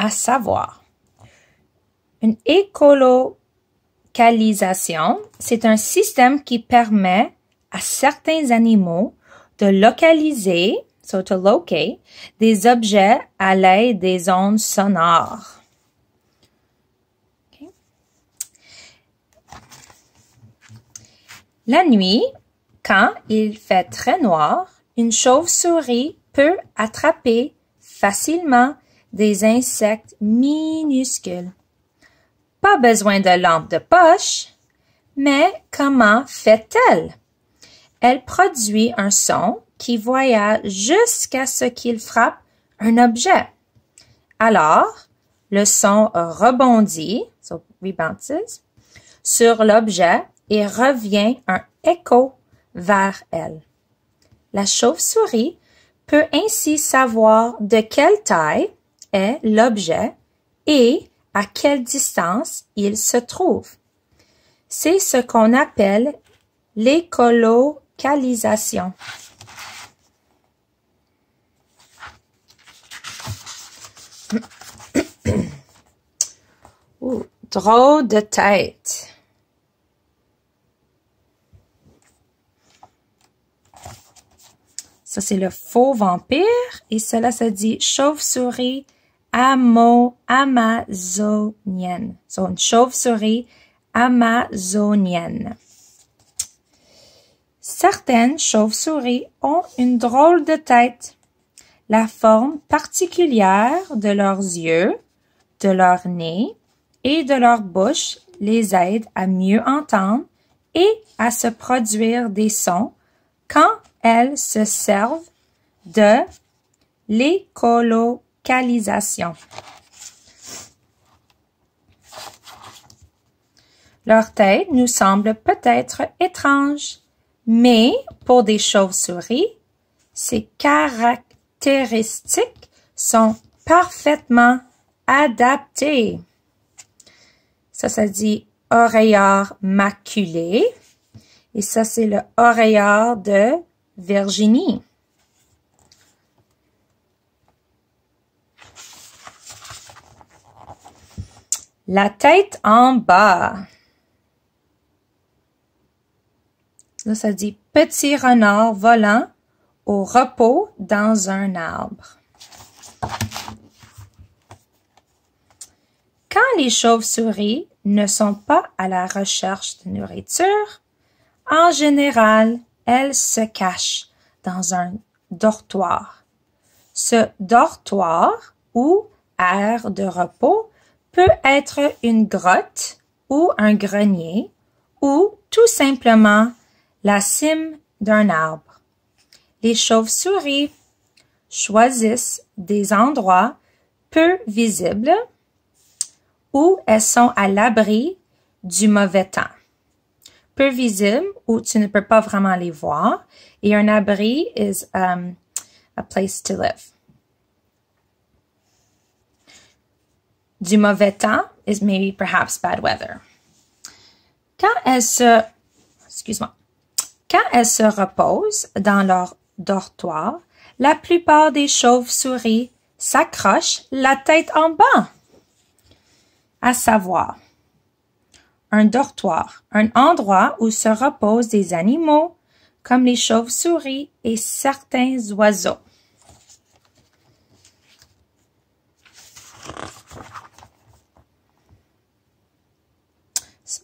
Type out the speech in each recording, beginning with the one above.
À savoir, une écolocalisation, c'est un système qui permet à certains animaux de localiser, so to locate, des objets à l'aide des ondes sonores. Okay. La nuit, quand il fait très noir, une chauve-souris peut attraper facilement des insectes minuscules. Pas besoin de lampe de poche, mais comment fait-elle? Elle produit un son qui voyage jusqu'à ce qu'il frappe un objet. Alors, le son rebondit, so rebounces, sur l'objet et revient un écho vers elle. La chauve-souris peut ainsi savoir de quelle taille est l'objet et à quelle distance il se trouve. C'est ce qu'on appelle l'écolocalisation. Ouh, drôle de tête. Ça, c'est le faux vampire et cela se dit chauve-souris amazonienne. So, une chauve-souris amazonienne. Certaines chauves-souris ont une drôle de tête. La forme particulière de leurs yeux, de leur nez et de leur bouche les aide à mieux entendre et à se produire des sons quand elles se servent de l'écolocalisation. Leur tête nous semble peut-être étrange, mais pour des chauves-souris, ces caractéristiques sont parfaitement adaptées. Ça dit oreillard maculé. Et ça, c'est le oreillard de Virginie. La tête en bas. Là, ça dit petit renard volant au repos dans un arbre. Quand les chauves-souris ne sont pas à la recherche de nourriture, en général, elles se cachent dans un dortoir. Ce dortoir ou aire de repos peut être une grotte ou un grenier ou tout simplement la cime d'un arbre. Les chauves-souris choisissent des endroits peu visibles où elles sont à l'abri du mauvais temps. Peu visible où tu ne peux pas vraiment les voir et un abri is a place to live. Du mauvais temps is maybe perhaps bad weather. Quand elles se reposent dans leur dortoir, la plupart des chauves-souris s'accrochent la tête en bas. À savoir, un dortoir, un endroit où se reposent des animaux comme les chauves-souris et certains oiseaux.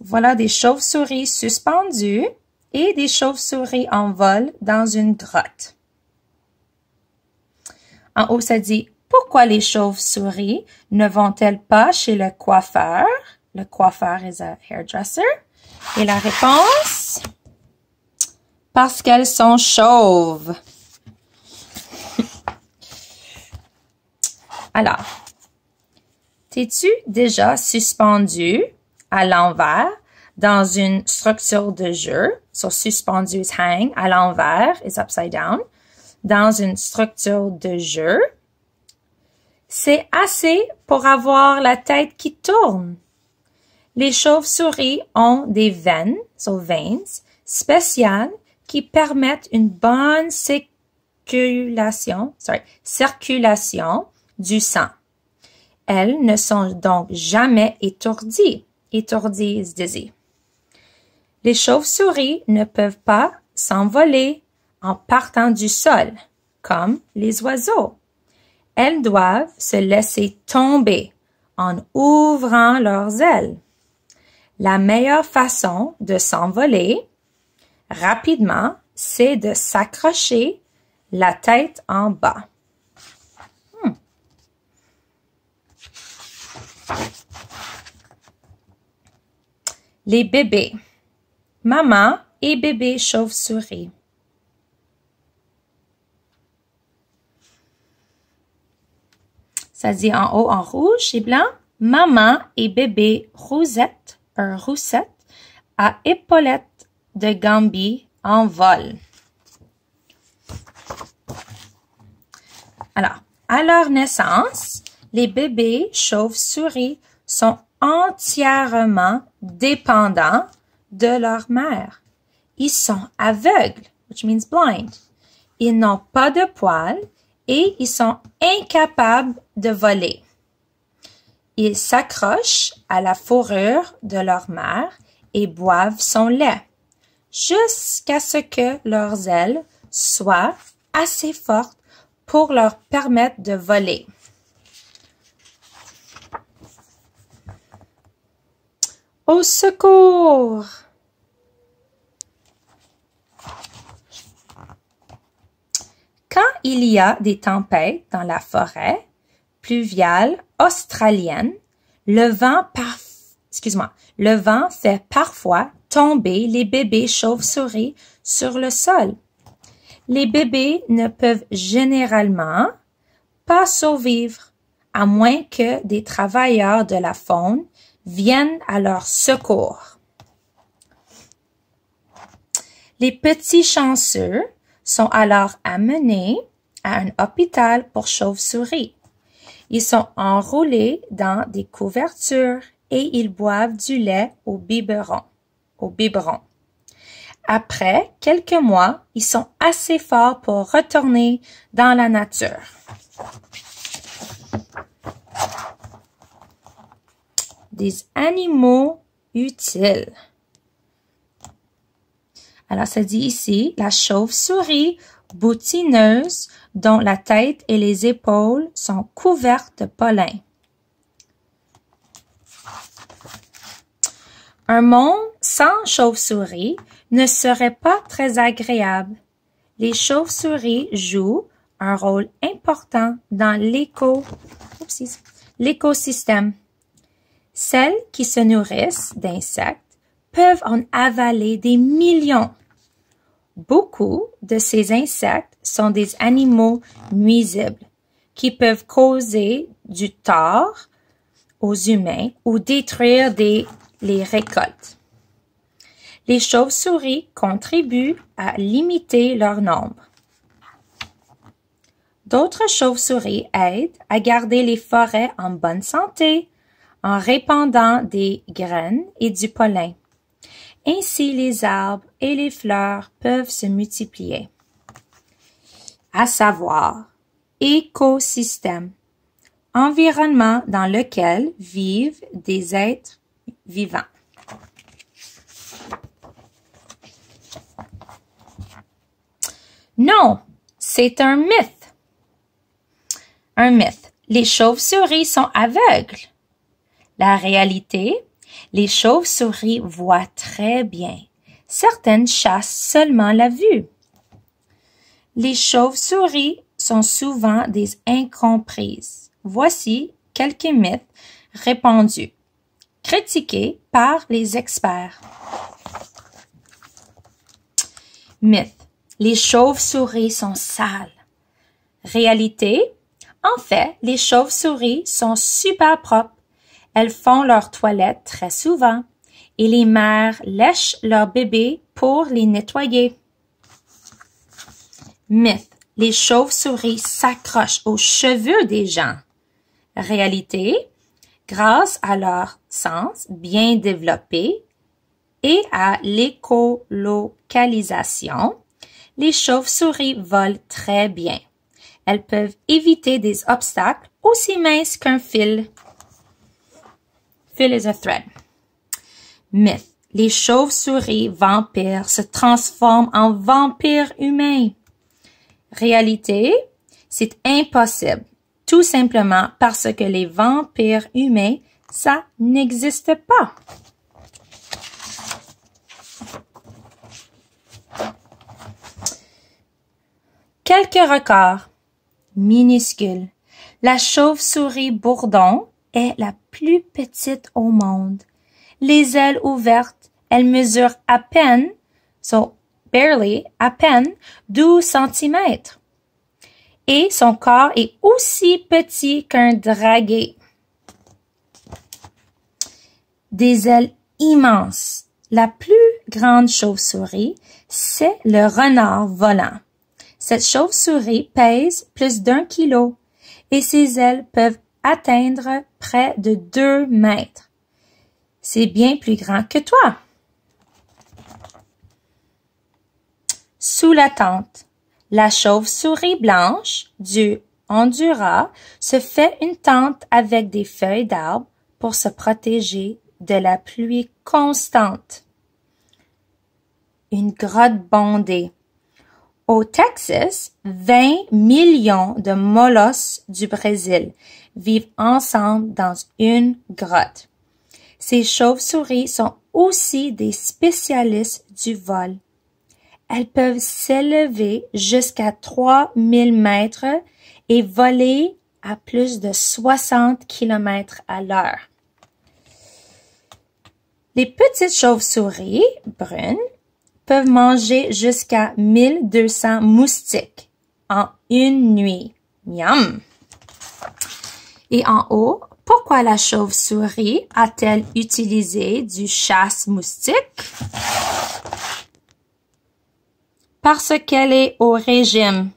Voilà des chauves-souris suspendues et des chauves-souris en vol dans une grotte. En haut, ça dit « Pourquoi les chauves-souris ne vont-elles pas chez le coiffeur? » Le coiffeur is a hairdresser. Et la réponse? Parce qu'elles sont chauves. Alors, t'es-tu déjà suspendu à l'envers dans une structure de jeu? So, suspendu is hang, à l'envers is upside down. Dans une structure de jeu. C'est assez pour avoir la tête qui tourne. Les chauves-souris ont des veines, so veins, spéciales qui permettent une bonne circulation du sang. Elles ne sont donc jamais étourdies. Étourdies is dizzy. Les chauves-souris ne peuvent pas s'envoler en partant du sol, comme les oiseaux. Elles doivent se laisser tomber en ouvrant leurs ailes. La meilleure façon de s'envoler rapidement, c'est de s'accrocher la tête en bas. Les bébés. Maman et bébé chauve-souris. Ça dit en haut en rouge et blanc. Maman et bébé roussette à épaulettes de Gambie en vol. Alors, à leur naissance, les bébés chauves-souris sont entièrement dépendants de leur mère. Ils sont aveugles, which means blind. Ils n'ont pas de poils et ils sont incapables de voler. Ils s'accrochent à la fourrure de leur mère et boivent son lait, jusqu'à ce que leurs ailes soient assez fortes pour leur permettre de voler. Au secours! Quand il y a des tempêtes dans la forêt pluviale australienne, le vent fait parfois tomber les bébés chauves-souris sur le sol. Les bébés ne peuvent généralement pas survivre, à moins que des travailleurs de la faune viennent à leur secours. Les petits chanceux sont alors amenés à un hôpital pour chauves-souris. Ils sont enroulés dans des couvertures et ils boivent du lait au biberon. Après quelques mois, ils sont assez forts pour retourner dans la nature. Des animaux utiles. Alors, ça dit ici, la chauve-souris boutineuse dont la tête et les épaules sont couvertes de pollen. Un monde sans chauve-souris ne serait pas très agréable. Les chauves-souris jouent un rôle important dans l'écosystème. Celles qui se nourrissent d'insectes peuvent en avaler des millions. Beaucoup de ces insectes sont des animaux nuisibles qui peuvent causer du tort aux humains ou détruire les récoltes. Les chauves-souris contribuent à limiter leur nombre. D'autres chauves-souris aident à garder les forêts en bonne santé en répandant des graines et du pollen. Ainsi, les arbres et les fleurs peuvent se multiplier. À savoir, écosystème, environnement dans lequel vivent des êtres vivants. Non, c'est un mythe. Un mythe. Les chauves-souris sont aveugles. La réalité, les chauves-souris voient très bien. Certaines chassent seulement la vue. Les chauves-souris sont souvent des incomprises. Voici quelques mythes répandus, critiqués par les experts. Mythe. Les chauves-souris sont sales. Réalité. En fait, les chauves-souris sont super propres. Elles font leur toilette très souvent et les mères lèchent leurs bébés pour les nettoyer. Mythe. Les chauves-souris s'accrochent aux cheveux des gens. Réalité. Grâce à leur sens bien développé et à l'écolocalisation, les chauves-souris volent très bien. Elles peuvent éviter des obstacles aussi minces qu'un fil. fil is a thread. Myth. Les chauves-souris vampires se transforment en vampires humains. Réalité, c'est impossible. Tout simplement parce que les vampires humains, ça n'existe pas. Quelques records minuscules. La chauve-souris bourdon est la plus petite au monde. Les ailes ouvertes, elle mesure à peine, à peine 12 cm. Et son corps est aussi petit qu'un draguet. Des ailes immenses. La plus grande chauve-souris, c'est le renard volant. Cette chauve-souris pèse plus d'1 kilo et ses ailes peuvent atteindre près de 2 mètres. C'est bien plus grand que toi. Sous la tente, la chauve-souris blanche du Honduras se fait une tente avec des feuilles d'arbre pour se protéger de la pluie constante. Une grotte bondée. Au Texas, 20 millions de molosses du Brésil vivent ensemble dans une grotte. Ces chauves-souris sont aussi des spécialistes du vol. Elles peuvent s'élever jusqu'à 3000 mètres et voler à plus de 60 km à l'heure. Les petites chauves-souris brunes peuvent manger jusqu'à 1200 moustiques en une nuit. Miam! Et en haut, pourquoi la chauve-souris a-t-elle utilisé du chasse-moustique? Parce qu'elle est au régime.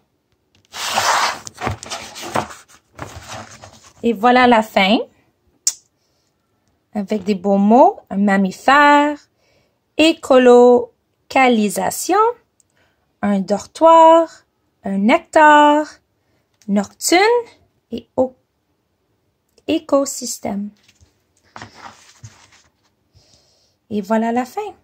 Et voilà la fin. Avec des beaux mots, un mammifère, écolocalisation, un dortoir, un nectar, nocturne et écosystème. Et voilà la fin.